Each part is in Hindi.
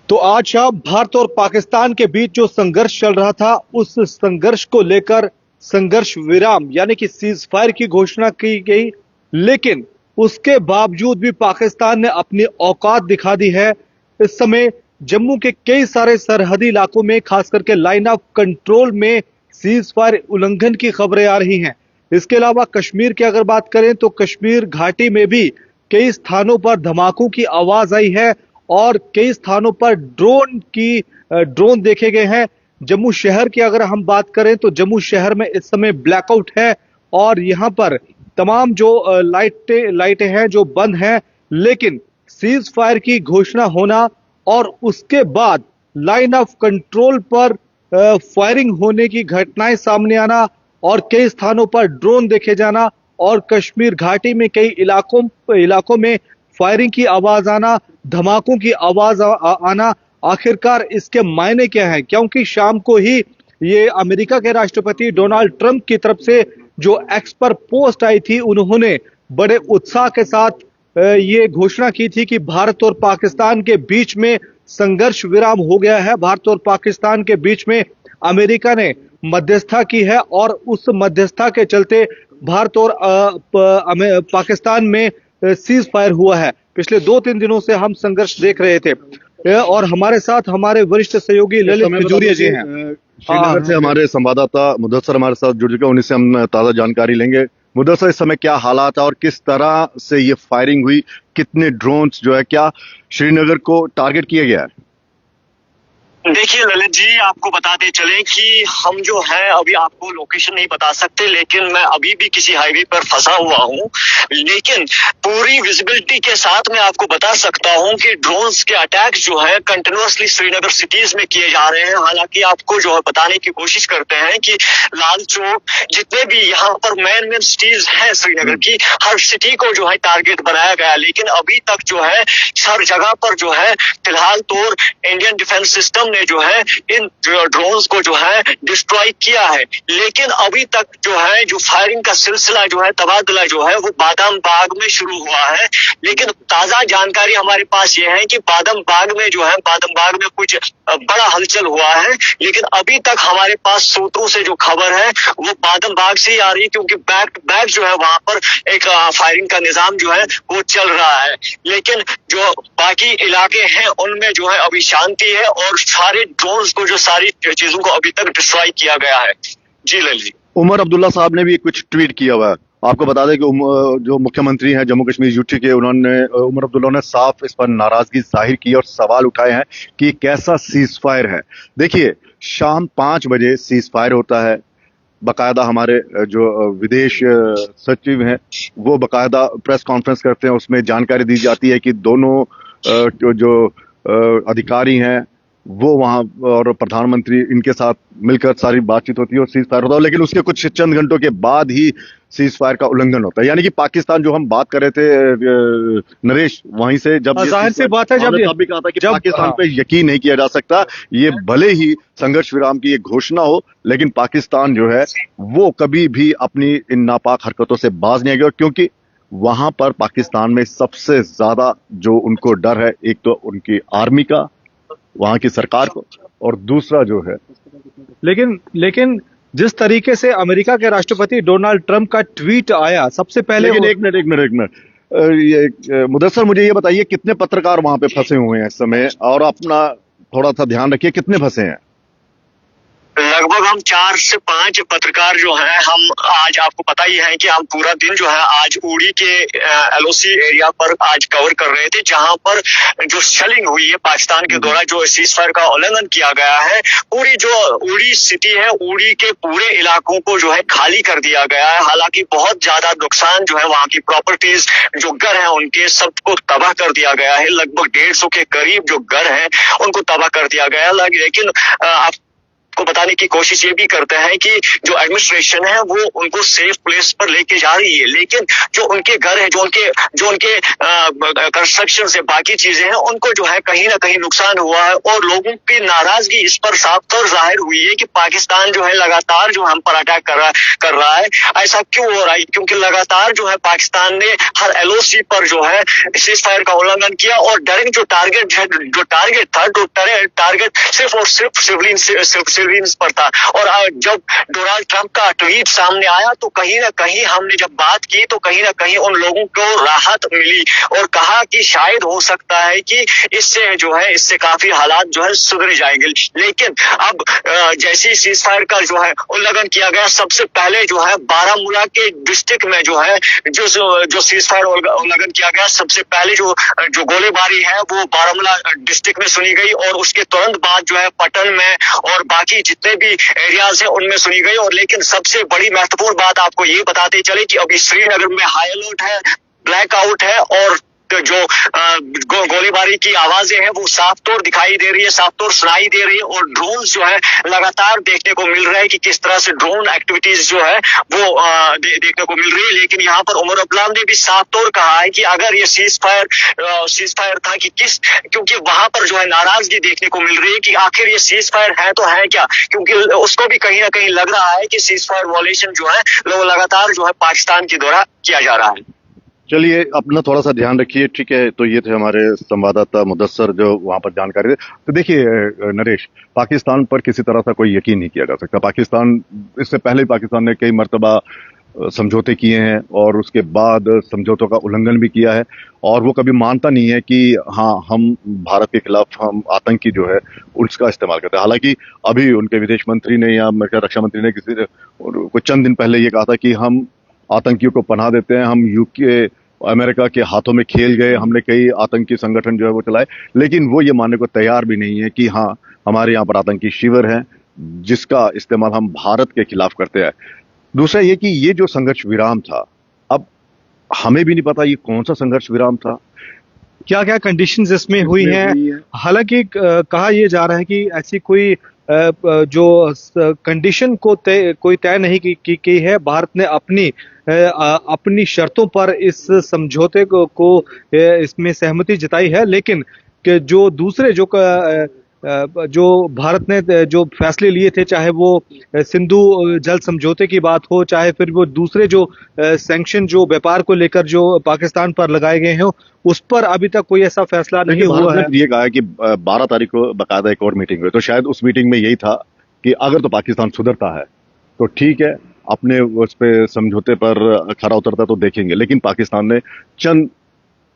तो आज शाम भारत और पाकिस्तान के बीच जो संघर्ष चल रहा था, उस संघर्ष को लेकर संघर्ष विराम यानी कि सीज फायर की घोषणा की गई, लेकिन उसके बावजूद भी पाकिस्तान ने अपनी औकात दिखा दी है। इस समय जम्मू के कई सारे सरहदी इलाकों में, खास करके लाइन ऑफ कंट्रोल में सीज फायर उल्लंघन की खबरें आ रही हैं। इसके अलावा कश्मीर की अगर बात करें तो कश्मीर घाटी में भी कई स्थानों पर धमाकों की आवाज आई है और कई स्थानों पर ड्रोन देखे गए हैं। जम्मू शहर की अगर हम बात करें तो जम्मू शहर में इस समय ब्लैकआउट है और यहां पर तमाम जो लाइटें हैं जो बंद हैं, लेकिन सीज फायर की घोषणा होना और उसके बाद लाइन ऑफ कंट्रोल पर फायरिंग होने की घटनाएं सामने आना और कई स्थानों पर ड्रोन देखे जाना और कश्मीर घाटी में कई इलाकों में फायरिंग की आवाज आना, धमाकों की आवाज आना, आखिरकार इसके मायने क्या है? क्योंकि शाम को ही ये अमेरिका के राष्ट्रपति डोनाल्ड ट्रंप की तरफ से जो एक्स पर पोस्ट आई थी, उन्होंने बड़े उत्साह के साथ ये घोषणा की थी कि भारत और पाकिस्तान के बीच में संघर्ष विराम हो गया है। भारत और पाकिस्तान के बीच में अमेरिका ने मध्यस्थता की है और उस मध्यस्थता के चलते भारत और पाकिस्तान में सीज फायर हुआ है। पिछले 2-3 दिनों से हम संघर्ष देख रहे थे और हमारे साथ हमारे वरिष्ठ सहयोगी ललित खजूरिया जी हैं। श्रीनगर से हमारे संवाददाता मुदस्सर हमारे साथ जुड़ चुके हैं, उन्हीं से हम ताजा जानकारी लेंगे। मुदस्सर, इस समय क्या हालात है और किस तरह से ये फायरिंग हुई? कितने ड्रोन्स जो है, क्या श्रीनगर को टारगेट किया गया है? देखिए ललित जी, आपको बताते चले कि हम जो है अभी आपको लोकेशन नहीं बता सकते, लेकिन मैं अभी भी किसी हाईवे पर फंसा हुआ हूँ। लेकिन पूरी विजिबिलिटी के साथ मैं आपको बता सकता हूँ कि ड्रोन्स के अटैक जो है कंटिन्यूअसली श्रीनगर सिटीज में किए जा रहे हैं। हालांकि आपको जो है बताने की कोशिश करते हैं कि लाल चौक, जितने भी यहाँ पर मेन सिटीज हैं श्रीनगर की, हर सिटी को जो है टारगेट बनाया गया। लेकिन अभी तक जो है हर जगह पर जो है फिलहाल तो इंडियन डिफेंस सिस्टम ने जो है इन ड्रोन्स को जो है डिस्ट्रॉय किया है। लेकिन अभी तक जो है जो फायरिंग का सिलसिला जो है, तबादला जो है, वो बादाम बाग में शुरू हुआ है। लेकिन ताजा जानकारी हमारे पास ये है कि बादाम बाग में कुछ बड़ा हलचल हुआ है। लेकिन अभी तक हमारे पास सूत्रों से जो खबर है वो बादाम बाग से ही आ रही है, क्योंकि बैक टू बैक जो है वहां पर एक फायरिंग का निजाम जो है वो चल रहा है। लेकिन जो बाकी इलाके हैं उनमें जो है अभी शांति है और सारे ड्रोन्स को, जो सारी चीजों को अभी तक डिस्ट्रॉय किया गया है। जी ललित जी। उमर अब्दुल्ला साहब ने भी कुछ ट्वीट किया हुआ है। आपको बता दें कि जो मुख्यमंत्री हैं जम्मू कश्मीर यूटी के, उमर अब्दुल्ला ने साफ इस पर नाराजगी जाहिर की और सवाल उठाए हैं कि कैसा सीज फायर है। देखिए, शाम 5 बजे सीज फायर होता है। बाकायदा हमारे जो विदेश सचिव हैं वो बाकायदा प्रेस कॉन्फ्रेंस करते हैं, उसमें जानकारी दी जाती है कि दोनों जो अधिकारी हैं वो वहां और प्रधानमंत्री, इनके साथ मिलकर सारी बातचीत होती है और सीज फायर होता है। लेकिन उसके कुछ चंद घंटों के बाद ही सीज फायर का उल्लंघन होता है। यानी कि पाकिस्तान, जो हम बात कर रहे थे नरेश, वहीं से जब जाहिर सी बात है, जब भी कहा था कि पाकिस्तान पे यकीन नहीं किया जा सकता। ये भले ही संघर्ष विराम की एक घोषणा हो, लेकिन पाकिस्तान जो है वो कभी भी अपनी इन नापाक हरकतों से बाज नहीं आएगा, क्योंकि वहां पर पाकिस्तान में सबसे ज्यादा जो उनको डर है, एक तो उनकी आर्मी का, वहां की सरकार को, और दूसरा जो है लेकिन जिस तरीके से अमेरिका के राष्ट्रपति डोनाल्ड ट्रंप का ट्वीट आया सबसे पहले, लेकिन एक मिनट मुदस्सर, मुझे ये बताइए कितने पत्रकार वहां पे फंसे हुए हैं इस समय, और अपना थोड़ा सा ध्यान रखिए, कितने फंसे हैं? लगभग हम 4 से 5 पत्रकार जो हैं, हम आज आपको पता ही है कि हम पूरा दिन जो है आज उड़ी के एलओसी एरिया पर आज कवर कर रहे थे, जहां पर जो शेलिंग हुई है पाकिस्तान के द्वारा, जो सीज फायर का उल्लंघन किया गया है। पूरी जो उड़ी सिटी है, उड़ी के पूरे इलाकों को जो है खाली कर दिया गया है। हालांकि बहुत ज्यादा नुकसान जो है, वहां की प्रॉपर्टीज, जो घर है उनके, सबको तबाह कर दिया गया है। लगभग 150 के करीब जो घर है उनको तबाह कर दिया गया है। लेकिन आपको बताने की कोशिश ये भी करते हैं कि जो एडमिनिस्ट्रेशन है वो उनको सेफ प्लेस पर लेके जा रही है, लेकिन जो उनके घर है, जो उनके कंस्ट्रक्शन से बाकी चीजें हैं, उनको जो है कहीं ना कहीं नुकसान हुआ है और लोगों की नाराजगी इस पर साफ तौर जाहिर हुई है कि पाकिस्तान जो है लगातार जो हम पर अटैक कर रहा है। ऐसा क्यों हो रहा है? क्योंकि लगातार जो है पाकिस्तान ने हर एलओसी पर जो है सीज फायर का उल्लंघन किया और डायरेक्ट जो टारगेट था, जो टारगेट सिर्फ और सिर्फ सिविलियंस पर था। और जब डोनाल्ड ट्रंप का ट्वीट सामने आया तो कहीं ना कहीं हमने जब बात की तो कहीं ना कहीं उन लोगों को राहत मिली और कहा कि शायद हो सकता है कि इससे काफी हालात जो है सुधर जाएंगे। लेकिन अब जैसे सीज फायर का जो है उल्लंघन किया गया, सबसे पहले जो है बारामूला के डिस्ट्रिक्ट में जो है जो सीज फायर उल्लंघन किया गया, सबसे पहले जो गोलीबारी है वो बारामूला डिस्ट्रिक्ट में सुनी गई और उसके तुरंत बाद जो है पटन में और बाकी जितने भी एरियाज हैं उनमें सुनी गई। और लेकिन सबसे बड़ी महत्वपूर्ण बात आपको ये बताते चले कि अभी श्रीनगर में हाई अलर्ट है, ब्लैकआउट है और जो गोलीबारी की आवाजें हैं वो साफ तौर दिखाई दे रही है, साफ तौर सुनाई दे रही है और ड्रोन जो है लगातार देखने को मिल रहा है कि किस तरह से ड्रोन एक्टिविटीज जो है वो देखने को मिल रही है। लेकिन यहाँ पर उमर अब्दुल्ला ने भी साफ तौर कहा है कि अगर ये सीज फायर था कि क्योंकि वहां पर जो है नाराजगी देखने को मिल रही है कि आखिर ये सीज फायर है तो है क्या, क्योंकि उसको भी कहीं ना कहीं लग रहा है कि सीज फायर वॉलेशन जो है लगातार जो है पाकिस्तान के द्वारा किया जा रहा है। चलिए अपना थोड़ा सा ध्यान रखिए, ठीक है। तो ये थे हमारे संवाददाता मुदस्सर जो वहां पर जानकारी दे। तो देखिए नरेश, पाकिस्तान पर किसी तरह का कोई यकीन नहीं किया जा सकता। पाकिस्तान, इससे पहले पाकिस्तान ने कई मर्तबा समझौते किए हैं और उसके बाद समझौतों का उल्लंघन भी किया है और वो कभी मानता नहीं है कि हाँ हम भारत के खिलाफ हम आतंकी जो है उसका इस्तेमाल करते हैं। हालांकि अभी उनके विदेश मंत्री ने या रक्षा मंत्री ने कुछ चंद दिन पहले ये कहा था कि हम आतंकियों को पनाह देते हैं, हम यूके अमेरिका के हाथों में खेल गए, हमने कई आतंकी संगठन जो है वो चलाए, लेकिन वो ये मानने को तैयार भी नहीं है कि हाँ हमारे यहाँ पर आतंकी शिविर हैं जिसका इस्तेमाल हम भारत के खिलाफ करते हैं। दूसरा ये कि ये जो संघर्ष विराम था, अब हमें भी नहीं पता ये कौन सा संघर्ष विराम था, क्या क्या कंडीशंस इसमें हुई हैं। हालांकि कहा यह जा रहा है कि ऐसी कोई जो कंडीशन को कोई तय नहीं की है। भारत ने अपनी शर्तों पर इस समझौते को इसमें सहमति जताई है, लेकिन जो दूसरे जो भारत ने जो फैसले लिए थे, चाहे वो सिंधु जल समझौते की बात हो, चाहे फिर वो दूसरे जो सैंक्शन जो व्यापार को लेकर जो पाकिस्तान पर लगाए गए हैं, उस पर अभी तक कोई ऐसा फैसला नहीं हुआ है। ये कहा है कि 12 तारीख को बाकायदा एक और मीटिंग हुई, तो शायद उस मीटिंग में यही था कि अगर तो पाकिस्तान सुधरता है तो ठीक है, अपने उस पे समझौते पर खरा उतरता तो देखेंगे, लेकिन पाकिस्तान ने चंद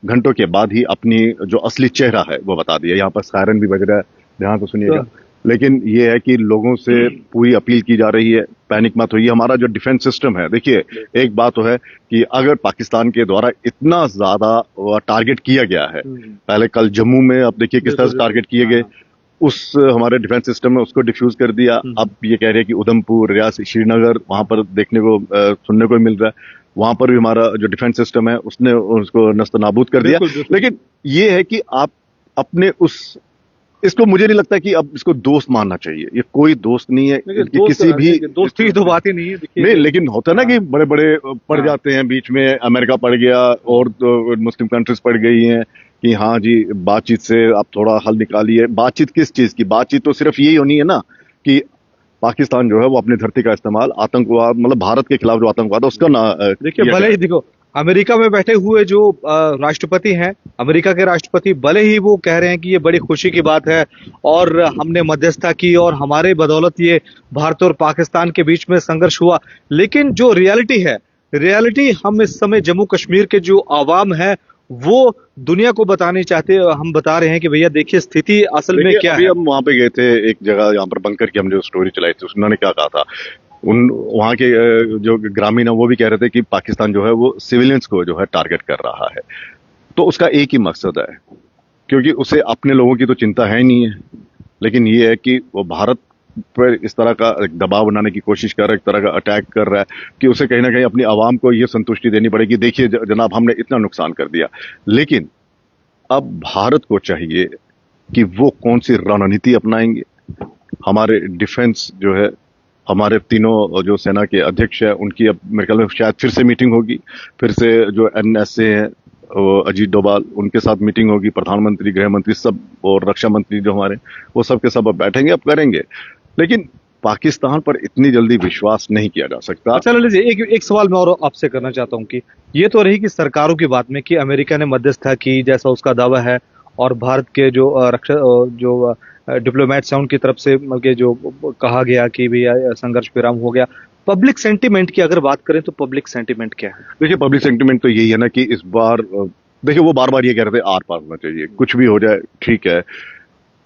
घंटों के बाद ही अपनी जो असली चेहरा है वो बता दिया। यहाँ पर सायरन भी बज रहा है, ध्यान से सुनिएगा। लेकिन ये है कि लोगों से पूरी अपील की जा रही है, पैनिक मत होइए। हमारा जो डिफेंस सिस्टम है, देखिए एक बात तो है कि अगर पाकिस्तान के द्वारा इतना ज्यादा टारगेट किया गया है, पहले कल जम्मू में, अब देखिए किस तरह से टारगेट किए गए, उस हमारे डिफेंस सिस्टम में उसको डिफ्यूज कर दिया। अब ये कह रहे हैं कि उधमपुर, रियासी, श्रीनगर, वहां पर देखने को सुनने को मिल रहा है, वहां पर भी हमारा जो डिफेंस सिस्टम है उसने उसको नस्त नाबूद कर दिया। लेकिन ये है कि आप अपने इसको मुझे नहीं लगता कि अब इसको दोस्त मानना चाहिए। ये कोई दोस्त नहीं है, किसी भी दोस्ती की तो बात ही नहीं है। नहीं, लेकिन होता है ना कि बड़े बड़े पड़ जाते हैं बीच में, अमेरिका पड़ गया और तो मुस्लिम कंट्रीज पड़ गई हैं कि हाँ जी बातचीत से आप थोड़ा हल निकालिए। बातचीत किस चीज की? बातचीत तो सिर्फ यही होनी है ना कि पाकिस्तान जो है वो अपनी धरती का इस्तेमाल आतंकवाद, मतलब भारत के खिलाफ जो आतंकवाद है उसका ना। देखिए भले ही देखो अमेरिका में बैठे हुए जो राष्ट्रपति हैं, अमेरिका के राष्ट्रपति, भले ही वो कह रहे हैं कि ये बड़ी खुशी की बात है और हमने मध्यस्थता की और हमारे बदौलत ये भारत और पाकिस्तान के बीच में संघर्ष हुआ, लेकिन जो रियलिटी हम इस समय जम्मू कश्मीर के जो आवाम है वो दुनिया को बताने चाहते हैं। हम बता रहे हैं कि भैया देखिए स्थिति असल में क्या है। हम वहां पे गए थे एक जगह, यहाँ पर बंकर की हम जो स्टोरी चलाई थी, उन्होंने क्या कहा था, वहां के जो ग्रामीण है वो भी कह रहे थे कि पाकिस्तान जो है वो सिविलियंस को जो है टारगेट कर रहा है। तो उसका एक ही मकसद है, क्योंकि उसे अपने लोगों की तो चिंता है ही नहीं है, लेकिन ये है कि वो भारत पर इस तरह का दबाव बनाने की कोशिश कर रहा है, एक तरह का अटैक कर रहा है कि उसे कहीं ना कहीं अपनी आवाम को ये संतुष्टि देनी पड़ेगी, देखिए जनाब हमने इतना नुकसान कर दिया। लेकिन अब भारत को चाहिए कि वो कौन सी रणनीति अपनाएंगे, हमारे डिफेंस जो है, हमारे तीनों जो सेना के अध्यक्ष है, उनकी अब मेरे ख्याल में शायद फिर से मीटिंग होगी। फिर से जो एनएसए है, वो अजीत डोभाल, उनके साथ मीटिंग होगी। प्रधानमंत्री, गृह मंत्री सब और रक्षा मंत्री जो हमारे, वो सब के सब अब बैठेंगे, अब करेंगे। लेकिन पाकिस्तान पर इतनी जल्दी विश्वास नहीं किया जा सकता। अच्छा ललित जी, एक सवाल मैं और आपसे करना चाहता हूँ कि ये तो रही कि सरकारों की बात में कि अमेरिका ने मध्यस्थता की जैसा उसका दावा है, और भारत के जो रक्षा जो डिप्लोमेट्स हैं उनकी तरफ से के जो कहा गया कि भी संघर्ष विराम हो गया। पब्लिक सेंटीमेंट की अगर बात करें तो पब्लिक सेंटीमेंट क्या है? देखिए, पब्लिक सेंटिमेंट तो यही है ना कि इस बार देखिए, वो बार बार ये कह रहे थे आर पार होना चाहिए, कुछ भी हो जाए ठीक है।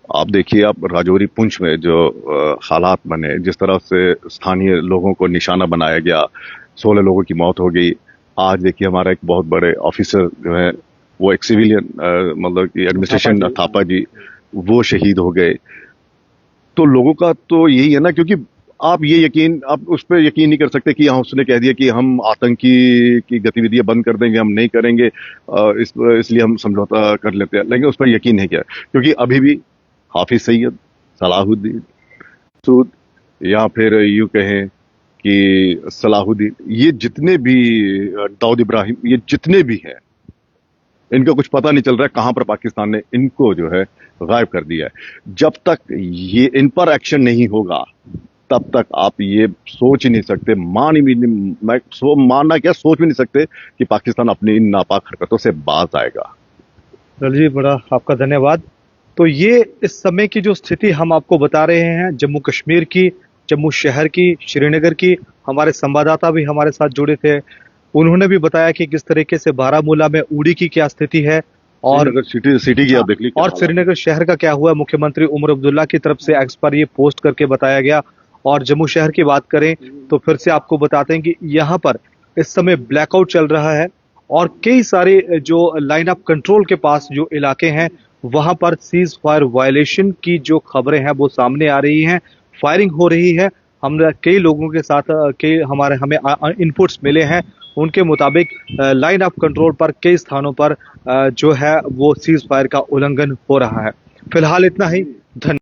आप देखिए, आप राजौरी पुंछ में जो हालात बने, जिस तरह से स्थानीय लोगों को निशाना बनाया गया, 16 लोगों की मौत हो गई। आज देखिए, हमारा एक बहुत बड़े ऑफिसर जो है, वो एक सिविलियन मतलब कि एडमिनिस्ट्रेशन थापा जी, वो शहीद हो गए। तो लोगों का तो यही है ना, क्योंकि आप उस पर यकीन नहीं कर सकते कि यहाँ उसने कह दिया कि हम आतंकी की गतिविधियां बंद कर देंगे, हम नहीं करेंगे, इसलिए हम समझौता कर लेते हैं। लेकिन उस पर यकीन नहीं किया, क्योंकि अभी भी हाफिज सईद, सलाहुद्दीन सूद, या फिर यूं कहें कि सलाहुद्दीन, ये जितने भी दाऊद इब्राहिम, ये जितने भी हैं, इनका कुछ पता नहीं चल रहा है कहां पर पाकिस्तान ने इनको जो है गायब कर दिया है। जब तक ये इन पर एक्शन नहीं होगा, तब तक आप ये सोच ही नहीं सकते, मानना क्या, सोच भी नहीं सकते कि पाकिस्तान अपनी इन नापाक हरकतों से बाज आएगा। ललित जी, बड़ा आपका धन्यवाद। तो ये इस समय की जो स्थिति हम आपको बता रहे हैं जम्मू कश्मीर की, जम्मू शहर की, श्रीनगर की। हमारे संवाददाता भी हमारे साथ जुड़े थे, उन्होंने भी बताया कि किस तरीके से बारामूला में उड़ी की क्या स्थिति है, और सिटी की आप देख लीजिए, और श्रीनगर शहर का क्या हुआ। मुख्यमंत्री उमर अब्दुल्ला की तरफ से एक्स पर ये पोस्ट करके बताया गया। और जम्मू शहर की बात करें तो फिर से आपको बताते हैं कि यहाँ पर इस समय ब्लैकआउट चल रहा है, और कई सारे जो लाइन ऑफ कंट्रोल के पास जो इलाके हैं, वहां पर सीज फायर वायलेशन की जो खबरें हैं वो सामने आ रही हैं, फायरिंग हो रही है। हमने कई लोगों के साथ हमें इनपुट्स मिले हैं, उनके मुताबिक लाइन ऑफ कंट्रोल पर कई स्थानों पर जो है वो सीज फायर का उल्लंघन हो रहा है। फिलहाल इतना ही। धन्यवाद।